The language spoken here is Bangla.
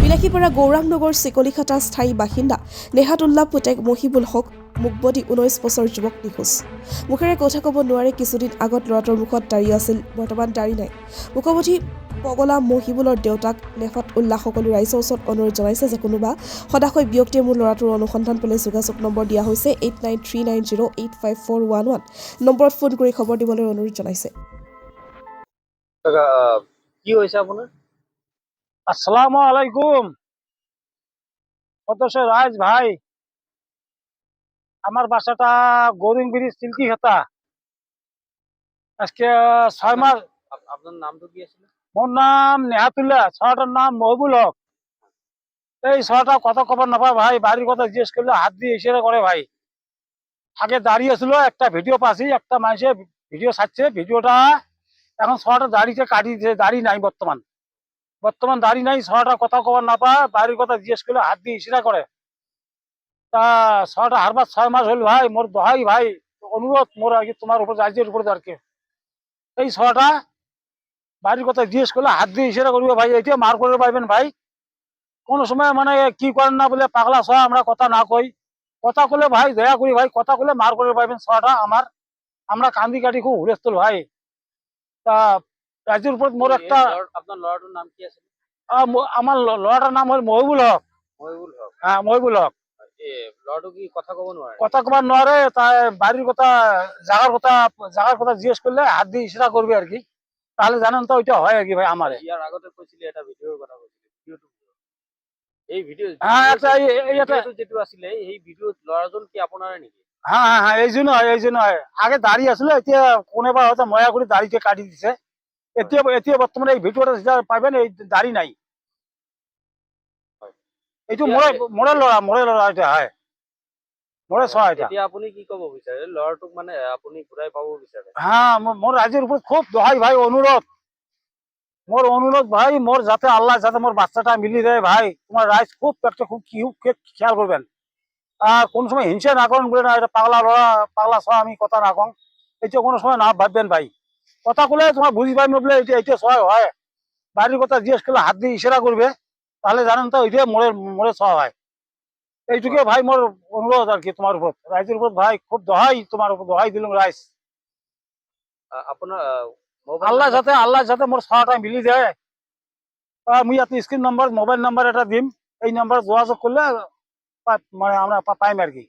বিলাসীপাৰা গৌৰাংনগৰ চিকলিখাটা স্থায়ী বাসিন্দা নেহাতুল্লাহ পুতেক মহিবুল হক মুকবদী 19 বছৰ যুৱক নিখোজ। মুখেৰে কথা ক'ব নোৱাৰি কিছুদিন আগত ল'ৰাটোৰ মুখত দাড়ি আছিল, বৰ্তমান দাড়ি নাই। মুখবধী পগলা মহিবুলৰ দেউতাক নেফাত উল্লাহ সকলো ৰাইজৰ ওচৰত অনুৰোধ জনাইছে যে কোনোবা সদাশয় ব্যক্তিয়ে মোৰ ল'ৰাটোৰ অনুসন্ধান পালে যোগাযোগ নম্বৰ দিয়া হৈছে 8939085411 নম্বৰত ফোন কৰি খবৰ দিবলৈ অনুৰোধ জনাইছে। কি হয়েছে আপনার? আসসালামু আলাইকুম সদস্য রাজ ভাই, আমার বাসাটা গৌরিংবিড়ি সিল্কি খাতা। আজকে 6 মাস। আপনার নাম তো কি আছিল? মোর নাম নেহাতুল্লাহ, ছটার নাম মহিবুল হক। এই ছটা কত খবর না পায় ভাই, বাড়ির কথা জিজ্ঞেস করলে হাত দিয়ে ইশারা করে ভাই। আগে দাঁড়িয়ে ছিল, একটা ভিডিও পাচ্ছি, একটা মানুষে ভিডিও ছাড়ছে, ভিডিওটা এখন ছটা দাড়িতে কাটি দিয়েছে, দাড়ি নাই বর্তমান দাড়ি নাই, ছটা কথা খবর না পায়, বাড়ির কথা জিজ্ঞেস করলে হাত দিয়ে ইশারা করে। তা ছটা হারবার 6 মাস হল ভাই, মোর দহাই ভাই অনুরোধ মোর আর কি তোমার উপর রাজ্যের উপরে আর কি এই ছটা বাড়ির কথা জিজ্ঞেস করলে হাত দিয়ে ইশারা করবে ভাই, এটা মার করে পাইবেন ভাই। কোন সময় মানে কি করেন না বলে পাগলা ছয় আমরা কথা না কই, কথা কলে ভাই দয়া করি ভাই, কথা কলে মার করে পাইবেন ছটা আমার, আমরা কান্দি কাটি খুব হুরেস্তল ভাই। তা রাজ্যের উপর মোর একটা আপনার লড়াটার নাম কি আছে? আমার লড়াটার নাম হল মহিবুল হক। মহিবুল হক। হ্যাঁ মহিবুল হক। লড়াটো কি কথা কব নয়? কথা কবার নয়, তাই বাড়ির কথা জায়গার কথা জিজ্ঞেস করলে হাত দিয়ে ইশারা করবে আর কি, তাহলে জানেন তো ওইটা হয় আর কি ভাই আমার। ইয়ার আগতে কইছিল এটা ভিডিওর কথা কইছিল, ইউটিউব এই ভিডিও হ্যাঁ একটা যেটু আসলে এই ভিডিও লড়াজন কি আপনারা নাকি? হ্যাঁ এই জন্য আগে দাঁড়িয়ে আসলে, এতিয়া কোনোবা হয়তো ময়া করে দাড়িতে কাটি দিছে। এতিয়া বর্তমানে এই ভিডিওটা যেটা পাইবেন, এই দাড়ি নাই। এইটো মোৰে লড়া এটা হয়, মোৰে ছয় এটা। এতিয়া আপুনি কি কব বিচাৰে লড়াটোক, মানে আপুনি ঘূৰাই পাব বিচাৰে? হ্যাঁ মোর রাজ্যের উপর খুব দহাই ভাই, অনুরোধ ভাই, মোর যাতে আল্লাহ যাতে মোর বাচ্চাটা মিলি দেয় ভাই, তোমার রাইজ খুব একটা খুব খেয়াল করবেন। আর কোন সময় হিংসা না করেন বলে না, এটা পাগলা লড়া পাগলা ছয় আমি কথা না কম, এটা কোনো সময় না ভাববেন ভাই। কথা কলে তোমার বুঝি পাইবে বলে এটা ছয় হয়, বাড়ির কথা জিজ্ঞেস করলে হাত দিয়ে ইশারা করবে, তাহলে জানেন তো এটা মোড়ে ছয় হয়। এইটুকু ভাই মোর অনুরোধ আর কি তোমার উপর, রাইজের উপর ভাই খুব দহাই, তোমার উপর দহাই দিলাম রাইজ। আপনার আল্লাহ যাতে মোর ছটা মিলি যায়। মুই ইয়াতে স্ক্রিন নাম্বার মোবাইল নাম্বার এটা দিম, এই নাম্বার যোগাযোগ করলে মানে আমরা পাইম আর কি।